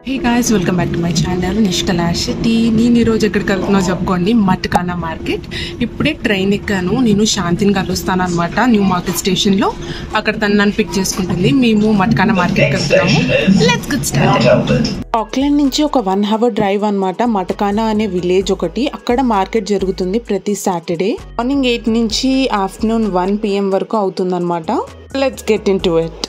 Hey guys, welcome back to my channel Nishkala Shetty. నేను ఈరోజు ఎక్కడికి వెళ్తున్నావు చెప్పుకోండి, మట్కానా మార్కెట్. ఇప్పుడే ట్రైన్ ఎక్కాను. నేను శాంతిని కలుస్తాను అనమాట న్యూ మార్కెట్ స్టేషన్లో. అక్కడ తను నన్ను పిక్ చేసుకుంటుంది. మేము మట్కానా మార్కెట్కి వెళ్తున్నాము. Let's get started. ఆక్లాండ్ నుంచి ఒక 1 hour డ్రైవ్ అనమాట. మట్కానా అనే విలేజ్ ఒకటి, అక్కడ మార్కెట్ జరుగుతుంది ప్రతి సాటర్డే. మార్నింగ్ 8 నుంచి ఆఫ్టర్నూన్ 1 PM వరకు అవుతుంది అనమాట. Let's get in to it.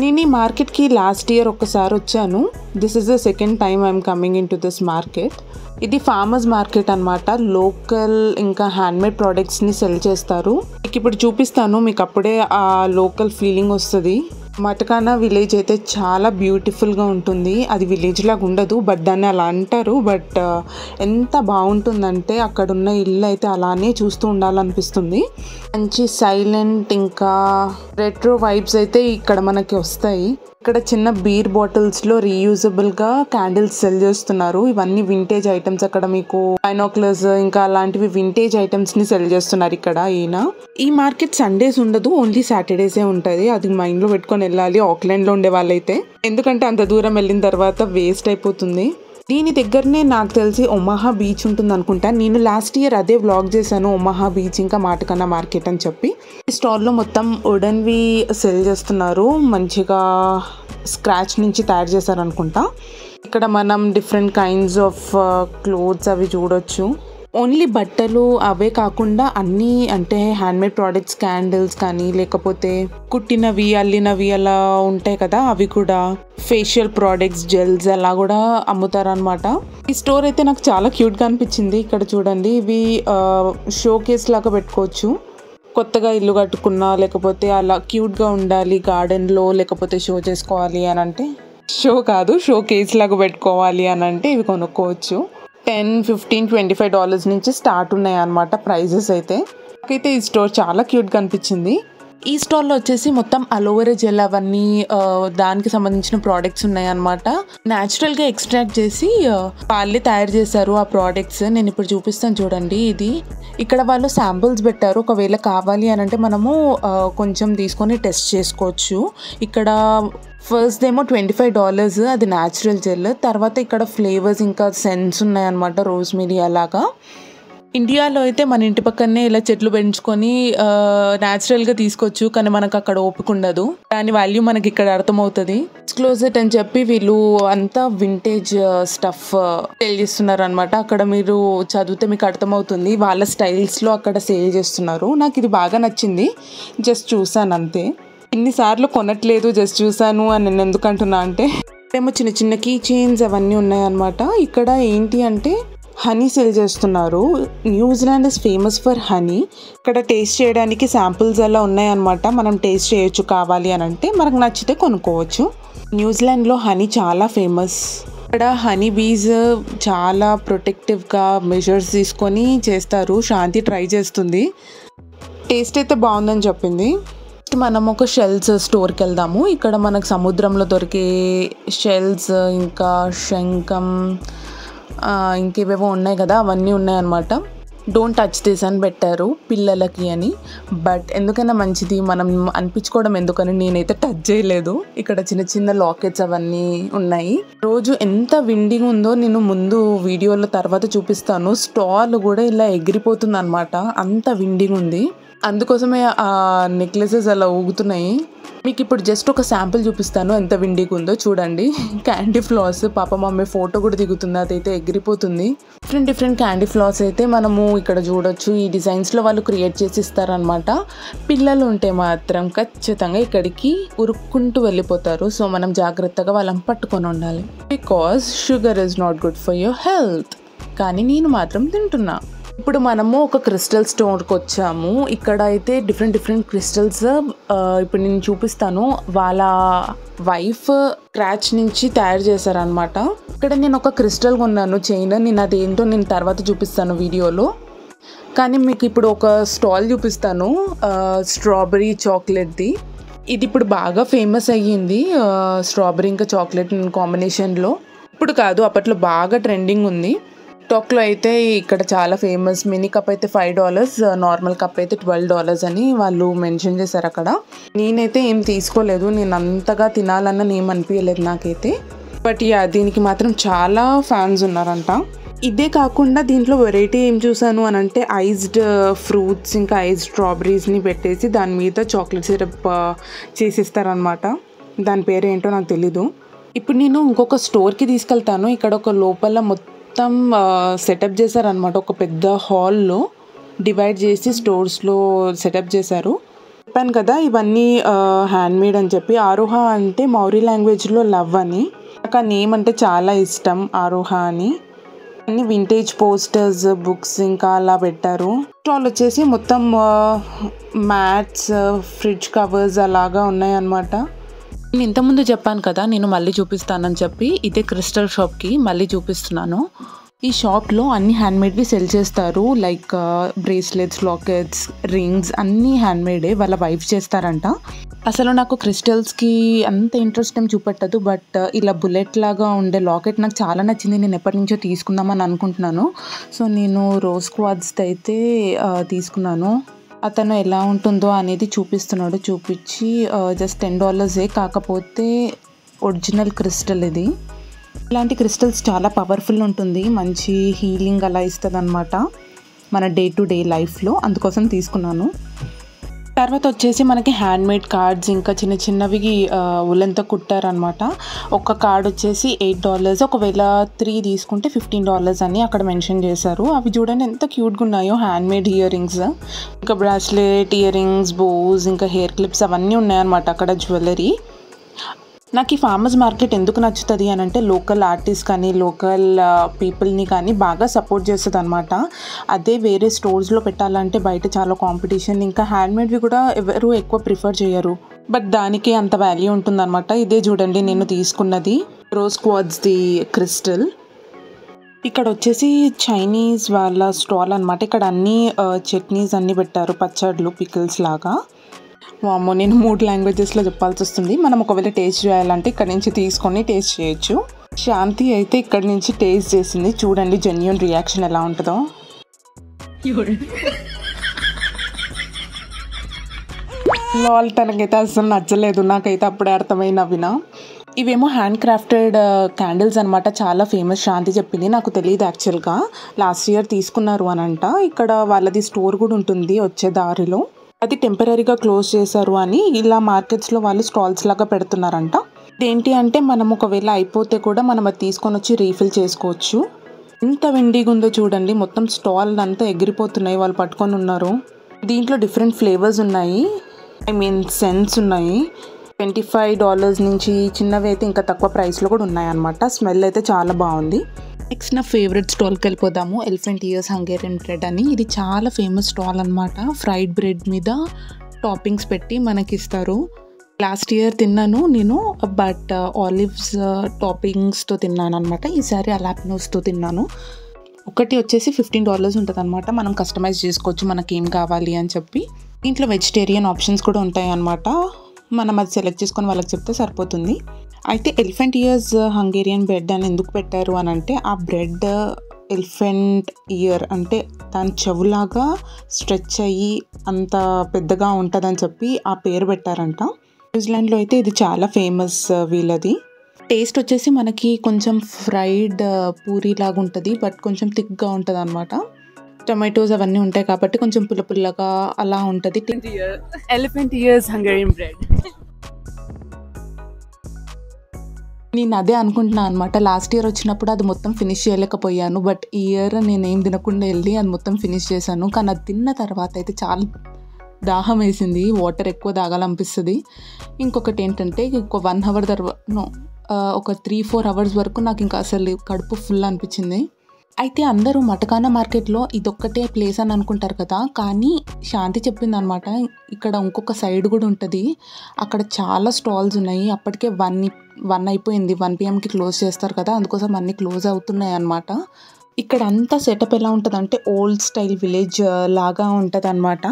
నేను ఈ మార్కెట్కి లాస్ట్ ఇయర్ ఒకసారి వచ్చాను. This is the second time I'm coming in to this market. ఇది ఫార్మర్స్ మార్కెట్ అనమాట. లోకల్ ఇంకా హ్యాండ్మేడ్ ప్రోడక్ట్స్ని సెల్ చేస్తారు. మీకు ఇప్పుడు చూపిస్తాను, మీకు అప్పుడే ఆ లోకల్ ఫీలింగ్ వస్తుంది. మట్కానా విలేజ్ అయితే చాలా బ్యూటిఫుల్గా ఉంటుంది. అది విలేజ్ లాగా ఉండదు, బట్ దాన్ని అలా అంటారు. బట్ ఎంత బాగుంటుందంటే అక్కడ ఉన్న ఇల్లు అయితే అలానే చూస్తూ ఉండాలనిపిస్తుంది. మంచి సైలెంట్ ఇంకా రెట్రో వైబ్స్ అయితే ఇక్కడ మనకి వస్తాయి. ఇక్కడ చిన్న బీర్ బాటిల్స్లో రీయూజబుల్గా క్యాండిల్స్ సెల్ చేస్తున్నారు. ఇవన్నీ వింటేజ్ ఐటమ్స్. అక్కడ మీకు బైనాక్యులర్స్ ఇంకా అలాంటివి వింటేజ్ ఐటమ్స్ని సెల్ చేస్తున్నారు ఇక్కడ ఈయన. ఈ మార్కెట్ సండేస్ ఉండదు, ఓన్లీ సాటర్డేసే ఉంటుంది. అది మైండ్లో పెట్టుకొని వెళ్ళాలి ఆక్లాండ్లో ఉండే వాళ్ళైతే, ఎందుకంటే అంత దూరం వెళ్ళిన తర్వాత వేస్ట్ అయిపోతుంది. దీని దగ్గరనే నాకు తెలిసి ఒమాహా బీచ్ ఉంటుంది అనుకుంటా. నేను లాస్ట్ ఇయర్ అదే వ్లాగ్ చేశాను, ఒమాహా బీచ్ ఇంకా మట్కానా మార్కెట్ అని చెప్పి. ఈ స్టాల్లో మొత్తం వుడెన్వి సెల్ చేస్తున్నారు. మంచిగా స్క్రాచ్ నుంచి తయారు చేశారు అనుకుంటా. ఇక్కడ మనం డిఫరెంట్ కైండ్స్ ఆఫ్ క్లోత్స్ అవి చూడొచ్చు. ఓన్లీ బట్టలు అవే కాకుండా అన్నీ, అంటే హ్యాండ్మేడ్ ప్రోడక్ట్స్, క్యాండిల్స్ కానీ లేకపోతే కుట్టినవి అల్లినవి అలా ఉంటాయి కదా, అవి కూడా ఫేషియల్ ప్రోడక్ట్స్, జెల్స్ అలా కూడా అమ్ముతారనమాట. ఈ స్టోర్ అయితే నాకు చాలా క్యూట్గా అనిపించింది. ఇక్కడ చూడండి, ఇవి షో కేస్ లాగా పెట్టుకోవచ్చు. కొత్తగా ఇల్లు కట్టుకున్నా లేకపోతే అలా క్యూట్గా ఉండాలి గార్డెన్లో, లేకపోతే షో చేసుకోవాలి అని అంటే, షో కాదు షో కేస్ లాగా పెట్టుకోవాలి అని అంటే ఇవి కొనుక్కోవచ్చు. $10, $15, $25 నుంచి స్టార్ట్ ఉన్నాయి అన్నమాట ప్రైజెస్ అయితే. నాకైతే ఈ స్టోర్ చాలా క్యూట్గా అనిపించింది. ఈ స్టోర్లో వచ్చేసి మొత్తం అలోవెరా జెల్ అవన్నీ దానికి సంబంధించిన ప్రోడక్ట్స్ ఉన్నాయి అన్నమాట. న్యాచురల్గా ఎక్స్ట్రాక్ట్ చేసి వాళ్ళే తయారు చేశారు ఆ ప్రోడక్ట్స్. నేను ఇప్పుడు చూపిస్తాను చూడండి. ఇది ఇక్కడ వాళ్ళు శాంపుల్స్ పెట్టారు. ఒకవేళ కావాలి అని అంటే మనము కొంచెం తీసుకొని టెస్ట్ చేసుకోవచ్చు. ఇక్కడ ఫస్ట్ ఏమో $25, అది న్యాచురల్ జెల్. తర్వాత ఇక్కడ ఫ్లేవర్స్ ఇంకా సెన్స్ ఉన్నాయన్నమాట, రోజ్మెరీ అలాగా. ఇండియాలో అయితే మన ఇంటి పక్కనే ఇలా చెట్లు పెంచుకొని న్యాచురల్గా తీసుకోవచ్చు, కానీ మనకు అక్కడ ఓపిక ఉండదు. దాని వాల్యూ మనకి ఇక్కడ అర్థమవుతుంది. క్లోజెట్ అని చెప్పి వీళ్ళు అంతా వింటేజ్ స్టఫ్ సేల్ చేస్తున్నారు అనమాట. అక్కడ మీరు చదివితే మీకు అర్థమవుతుంది, వాళ్ళ స్టైల్స్లో అక్కడ సేల్ చేస్తున్నారు. నాకు ఇది బాగా నచ్చింది, జస్ట్ చూసాను అంతే. ఇన్నిసార్లు కొనట్లేదు, జస్ట్ చూసాను అని నేను ఎందుకు అంటున్నా అంటే, ఏమో చిన్న చిన్న కీ చైన్స్ అవన్నీ ఉన్నాయన్నమాట. ఇక్కడ ఏంటి అంటే హనీ సేల్ చేస్తున్నారు. New Zealand is famous for honey. ఇక్కడ టేస్ట్ చేయడానికి శాంపుల్స్ అలా ఉన్నాయన్నమాట. మనం టేస్ట్ చేయొచ్చు కావాలి అని అంటే, మనకు నచ్చితే కొనుక్కోవచ్చు. న్యూజిలాండ్లో హనీ చాలా ఫేమస్. ఇక్కడ హనీ బీస్ చాలా ప్రొటెక్టివ్గా మెజర్స్ తీసుకొని చేస్తారు. శాంతి ట్రై చేస్తుంది, టేస్ట్ అయితే బాగుందని చెప్పింది. మనం ఒక షెల్స్ స్టోర్కి వెళ్దాము. ఇక్కడ మనకు సముద్రంలో దొరికే షెల్స్ ఇంకా శంఖం ఇంకేవేవో ఉన్నాయి కదా, అవన్నీ ఉన్నాయన్నమాట. డోంట్ టచ్ దిస్ అని పెట్టారు పిల్లలకి అని. బట్ ఎందుకైనా మంచిది, మనం అనిపించుకోవడం ఎందుకని నేనైతే టచ్ చేయలేదు. ఇక్కడ చిన్న చిన్న లాకెట్స్ అవన్నీ ఉన్నాయి. రోజు ఎంత విండిగా ఉందో నేను ముందు వీడియోలో తర్వాత చూపిస్తాను. స్టాల్ కూడా ఇలా ఎగిరిపోతుంది అనమాట, అంత విండిగా ఉంది. అందుకోసమే ఆ నెక్లెసెస్ అలా ఊగుతున్నాయి. మీకు ఇప్పుడు జస్ట్ ఒక శాంపుల్ చూపిస్తాను ఎంత విండీగా ఉందో చూడండి. క్యాండీ ఫ్లాస్, పాప మమ్మీ ఫోటో కూడా దిగుతుంది, అదైతే ఎగిరిపోతుంది. డిఫరెంట్ క్యాండీ ఫ్లాస్ అయితే మనము ఇక్కడ చూడొచ్చు. ఈ డిజైన్స్లో వాళ్ళు క్రియేట్ చేసి ఇస్తారనమాట. పిల్లలు ఉంటే మాత్రం ఖచ్చితంగా ఇక్కడికి ఉరుక్కుంటూ వెళ్ళిపోతారు. సో మనం జాగ్రత్తగా వాళ్ళని పట్టుకొని ఉండాలి, because sugar is not good for your health. కానీ నేను మాత్రం తింటున్నా. ఇప్పుడు మనము ఒక క్రిస్టల్ స్టోర్కి వచ్చాము. ఇక్కడ అయితే డిఫరెంట్ క్రిస్టల్స్ ఇప్పుడు నేను చూపిస్తాను. వాళ్ళ వైఫ్ స్క్రాచ్ నుంచి తయారు చేశారనమాట. ఇక్కడ నేను ఒక క్రిస్టల్ కొన్నాను చైన్. నేను అదేంటో నేను తర్వాత చూపిస్తాను వీడియోలో. కానీ మీకు ఇప్పుడు ఒక స్టాల్ చూపిస్తాను స్ట్రాబెరీ చాక్లెట్ది. ఇది ఇప్పుడు బాగా ఫేమస్ అయ్యింది, స్ట్రాబెరీ ఇంకా చాక్లెట్ కాంబినేషన్లో. ఇప్పుడు కాదు, అప్పట్లో బాగా ట్రెండింగ్ ఉంది. టాక్లో అయితే ఇక్కడ చాలా ఫేమస్. మినీ కప్ అయితే $5, నార్మల్ కప్ అయితే $12 అని వాళ్ళు మెన్షన్ చేశారు అక్కడ. నేనైతే ఏం తీసుకోలేదు, నేను అంతగా తినాలన్న ఏం అనిపించలేదు నాకైతే. బట్ యా దీనికి మాత్రం చాలా ఫ్యాన్స్ ఉన్నారంట. ఇదే కాకుండా దీంట్లో వెరైటీ ఏం చూసాను అని అంటే ఐస్డ్ ఫ్రూట్స్ ఇంకా ఐస్డ్ స్ట్రాబెర్రీస్ని పెట్టేసి దాని మీద చాక్లెట్ సిరప్ చేసిస్తారనమాట. దాని పేరు ఏంటో నాకు తెలీదు. ఇప్పుడు నేను ఇంకొక స్టోర్కి తీసుకెళ్తాను. ఇక్కడ ఒక లోపల మొత్తం సెటప్ చేశారనమాట. ఒక పెద్ద హాల్లో డివైడ్ చేసి స్టోర్స్లో సెటప్ చేశారు. చెప్పాను కదా ఇవన్నీ హ్యాండ్మేడ్ అని చెప్పి. ఆరోహ అంటే మౌరీ లాంగ్వేజ్లో లవ్ అని. నాకు ఆ నేమ్ అంటే చాలా ఇష్టం, ఆరోహ అని. అన్ని వింటేజ్ పోస్టర్స్, బుక్స్ ఇంకా అలా పెట్టారు. స్టాల్ వచ్చేసి మొత్తం మ్యాట్స్, ఫ్రిడ్జ్ కవర్స్ అలాగా ఉన్నాయన్నమాట. నేను ఇంతకుముందు చెప్పాను కదా నేను మళ్ళీ చూపిస్తానని చెప్పి, ఇదే క్రిస్టల్ షాప్కి మళ్ళీ చూపిస్తున్నాను. ఈ షాప్లో అన్ని హ్యాండ్మేడ్వి సెల్ చేస్తారు. లైక్ బ్రేస్లెట్స్, లాకెట్స్, రింగ్స్ అన్నీ హ్యాండ్మేడే. వాళ్ళ వైఫ్ చేస్తారంట. అసలు నాకు క్రిస్టల్స్కి అంత ఇంట్రెస్ట్ ఏం చూపెట్టదు. బట్ ఇలా బుల్లెట్ లాగా ఉండే లాకెట్ నాకు చాలా నచ్చింది. నేను ఎప్పటి నుంచో తీసుకుందామని అనుకుంటున్నాను. సో నేను రోజ్ క్వార్ట్జ్ అయితే తీసుకున్నాను. అతను ఎలా ఉంటుందో అనేది చూపిస్తున్నాడు. చూపించి జస్ట్ $10 కాకపోతే ఒరిజినల్ క్రిస్టల్ ఇది. ఇలాంటి క్రిస్టల్స్ చాలా పవర్ఫుల్ ఉంటుంది. మంచి హీలింగ్ అలా ఇస్తుంది అనమాట మన డే టు డే లైఫ్లో. అందుకోసం తీసుకున్నాను. తర్వాత వచ్చేసి మనకి హ్యాండ్మేడ్ కార్డ్స్ ఇంకా చిన్న చిన్నవి ఉలెన్తో కుట్టారనమాట. ఒక కార్డ్ వచ్చేసి $8. ఒకవేళ 3 తీసుకుంటే $15 అని అక్కడ మెన్షన్ చేశారు. అవి చూడండి ఎంత క్యూట్గా ఉన్నాయో. హ్యాండ్మేడ్ ఇయర్ రింగ్స్, ఇంకా బ్రాస్లెట్, ఇయర్ రింగ్స్, బోస్, ఇంకా హెయిర్ క్లిప్స్ అవన్నీ ఉన్నాయన్నమాట అక్కడ జ్యువెలరీ. నాకు ఈ ఫార్మర్స్ మార్కెట్ ఎందుకు నచ్చుతుంది అని అంటే లోకల్ ఆర్టిస్ట్ కానీ లోకల్ పీపుల్ని కానీ బాగా సపోర్ట్ చేస్తుంది అనమాట. అదే వేరే స్టోర్స్లో పెట్టాలంటే బయట చాలా కాంపిటీషన్, ఇంకా హ్యాండ్మేడ్వి కూడా ఎవరు ఎక్కువ ప్రిఫర్ చేయరు. బట్ దానికి అంత వాల్యూ ఉంటుందన్నమాట. ఇదే చూడండి నేను తీసుకున్నది రోజ్ క్వార్ట్జ్ది క్రిస్టల్. ఇక్కడ వచ్చేసి చైనీస్ వాళ్ళ స్టాల్ అనమాట. ఇక్కడ అన్ని చట్నీస్ అన్నీ పెట్టారు, పచ్చళ్ళు, పికిల్స్ లాగా. వామ్మో నేను 3 లాంగ్వేజెస్లో చెప్పాల్సి వస్తుంది. మనం ఒకవేళ టేస్ట్ చేయాలంటే ఇక్కడ నుంచి తీసుకొని టేస్ట్ చేయొచ్చు. శాంతి అయితే ఇక్కడ నుంచి టేస్ట్ చేసింది. చూడండి జెన్యూన్ రియాక్షన్ ఎలా ఉంటుందో. లాల్ తనకైతే అసలు నచ్చలేదు. నాకైతే అప్పుడే అర్థమైంది నవ్వినా. ఇవేమో హ్యాండ్ క్రాఫ్టెడ్ క్యాండిల్స్ అనమాట. చాలా ఫేమస్. శాంతి చెప్పింది, నాకు తెలియదు యాక్చువల్గా. లాస్ట్ ఇయర్ తీసుకున్నారు అని అంట. ఇక్కడ వాళ్ళది స్టోర్ కూడా ఉంటుంది వచ్చే దారిలో. అది టెంపరీగా క్లోజ్ చేశారు అని ఇలా మార్కెట్స్లో వాళ్ళు స్టాల్స్ లాగా పెడుతున్నారంట. ఇదేంటి అంటే మనం ఒకవేళ అయిపోతే కూడా మనం అది తీసుకొని వచ్చి రీఫిల్ చేసుకోవచ్చు. ఎంత విండీగా ఉందో చూడండి. మొత్తం స్టాల్ అంతా ఎగిరిపోతున్నాయి, వాళ్ళు పట్టుకొని ఉన్నారు. దీంట్లో డిఫరెంట్ ఫ్లేవర్స్ ఉన్నాయి, సెంట్స్ ఉన్నాయి. $25 నుంచి చిన్నవి అయితే ఇంకా తక్కువ ప్రైస్లో కూడా ఉన్నాయన్నమాట. స్మెల్ అయితే చాలా బాగుంది. నెక్స్ట్ నా ఫేవరెట్ స్టాల్కి వెళ్ళిపోదాము. ఎలిఫెంట్ ఇయర్స్ హంగేరియన్ బ్రెడ్ అని. ఇది చాలా ఫేమస్ స్టాల్ అనమాట. ఫ్రైడ్ బ్రెడ్ మీద టాపింగ్స్ పెట్టి మనకి ఇస్తారు. లాస్ట్ ఇయర్ తిన్నాను నేను, బట్ ఆలివ్స్ టాపింగ్స్తో తిన్నాను అనమాట. ఈసారి అలాపినోస్తో తిన్నాను. ఒకటి వచ్చేసి $15 ఉంటుంది అనమాట. మనం కస్టమైజ్ చేసుకోవచ్చు మనకి ఏం కావాలి అని చెప్పి. దీంట్లో వెజిటేరియన్ ఆప్షన్స్ కూడా ఉంటాయి అన్నమాట. మనం అది సెలెక్ట్ చేసుకొని వాళ్ళకి చెప్తే సరిపోతుంది. అయితే ఎలిఫెంట్ ఇయర్స్ హంగేరియన్ బ్రెడ్ అని ఎందుకు పెట్టారు అని అంటే ఆ బ్రెడ్ ఎలిఫెంట్ ఇయర్ అంటే దాని చెవులాగా స్ట్రెచ్ అయ్యి అంత పెద్దగా ఉంటుందని చెప్పి ఆ పేరు పెట్టారంట. న్యూజిలాండ్లో అయితే ఇది చాలా ఫేమస్ వీళ్ళది. టేస్ట్ వచ్చేసి మనకి కొంచెం ఫ్రైడ్ పూరీ లాగా ఉంటుంది, బట్ కొంచెం థిక్గా ఉంటుంది అనమాట. టొమాటోస్ అవన్నీ ఉంటాయి కాబట్టి కొంచెం పుల్ల పుల్లగా అలా ఉంటుంది. Elephant years Hungarian bread. నేను అదే అనుకుంటున్నాను అనమాట. లాస్ట్ ఇయర్ వచ్చినప్పుడు అది మొత్తం ఫినిష్ చేయలేకపోయాను, బట్ ఈ ఇయర్ నేనేం తినకుండా వెళ్ళి అది మొత్తం ఫినిష్ చేశాను. కానీ అది తిన్న తర్వాత అయితే చాలా దాహం వేసింది, వాటర్ ఎక్కువ తాగాలనిపిస్తుంది. ఇంకొకటి ఏంటంటే ఒక 1 అవర్ తర్వాత ఒక 3-4 అవర్స్ వరకు నాకు ఇంకా అసలు కడుపు ఫుల్ అనిపించింది. అయితే అందరూ మటకానా మార్కెట్లో ఇదొక్కటే ప్లేస్ అని అనుకుంటారు కదా, కానీ శాంతి చెప్పింది అనమాట ఇక్కడ ఇంకొక సైడ్ కూడా ఉంటుంది. అక్కడ చాలా స్టాల్స్ ఉన్నాయి. అప్పటికే 1 అయిపోయింది. 1 PM క్లోజ్ చేస్తారు కదా, అందుకోసం అన్నీ క్లోజ్ అవుతున్నాయి అన్నమాట. ఇక్కడ అంతా సెటప్ ఎలా ఉంటుందంటే ఓల్డ్ స్టైల్ విలేజ్ లాగా ఉంటుంది అనమాట.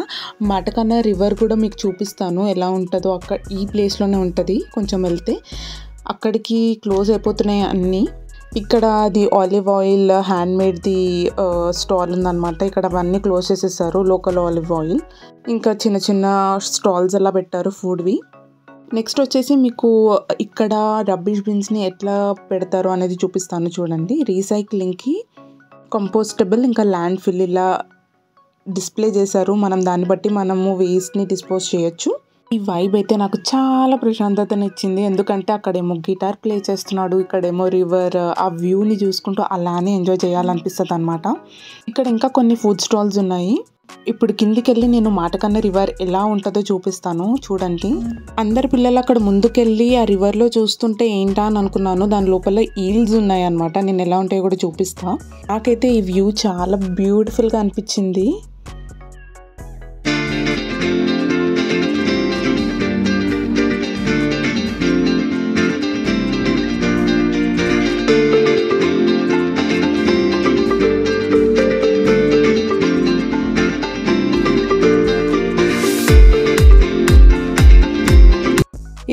మటకానా రివర్ కూడా మీకు చూపిస్తాను ఎలా ఉంటుందో. అక్కడ ఈ ప్లేస్లోనే ఉంటుంది. కొంచెం వెళ్తే అక్కడికి క్లోజ్ అయిపోతున్నాయి అన్నీ. ఇక్కడ అది ఆలివ్ ఆయిల్ హ్యాండ్మేడ్ది స్టాల్ ఉందన్నమాట. ఇక్కడ అవన్నీ క్లోజ్ చేసేసారు. లోకల్ ఆలివ్ ఆయిల్ ఇంకా చిన్న చిన్న స్టాల్స్ అలా పెట్టారు ఫుడ్వి. నెక్స్ట్ వచ్చేసి మీకు ఇక్కడ రబ్బిష్ బిన్స్ని ఎట్లా పెడతారో అనేది చూపిస్తాను చూడండి. రీసైక్లింగ్కి కంపోస్టబుల్ ఇంకా ల్యాండ్ ఫిల్ ఇలా డిస్ప్లే చేశారు. మనం దాన్ని బట్టి మనము వేస్ట్ని డిస్పోజ్ చేయొచ్చు. ఈ వైబ్ అయితే నాకు చాలా ప్రశాంతతని ఇచ్చింది. ఎందుకంటే అక్కడేమో గిటార్ ప్లే చేస్తున్నాడు, ఇక్కడేమో రివర్, ఆ వ్యూని చూసుకుంటూ అలానే ఎంజాయ్ చేయాలనిపిస్తుంది అనమాట. ఇక్కడ ఇంకా కొన్ని ఫుడ్ స్టాల్స్ ఉన్నాయి. ఇప్పుడు కిందికి వెళ్ళి నేను మాటకన్న రివర్ ఎలా ఉంటుందో చూపిస్తాను చూడండి. అందరి పిల్లలు అక్కడ ముందుకెళ్ళి ఆ రివర్లో చూస్తుంటే ఏంటా అని అనుకున్నాను. దాని లోపల ఈల్స్ ఉన్నాయి అనమాట. నేను ఎలా ఉంటాయో కూడా చూపిస్తా. నాకైతే ఈ వ్యూ చాలా బ్యూటిఫుల్గా అనిపించింది.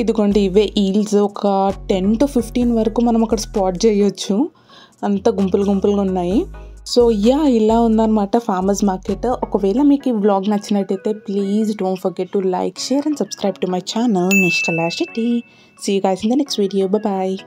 ఇదిగోండి ఇవే ఈల్స్. ఒక 10 to 15 వరకు మనం అక్కడ స్పాట్ చేయొచ్చు. అంత గుంపులుగా ఉన్నాయి. సో ఇలా ఉందన్నమాట ఫార్మర్స్ మార్కెట్. ఒకవేళ మీకు ఈ వ్లాగ్ నచ్చినట్టయితే please don't forget to like, share and subscribe to my channel Nishkala Shetty. See you guys in the next video. By.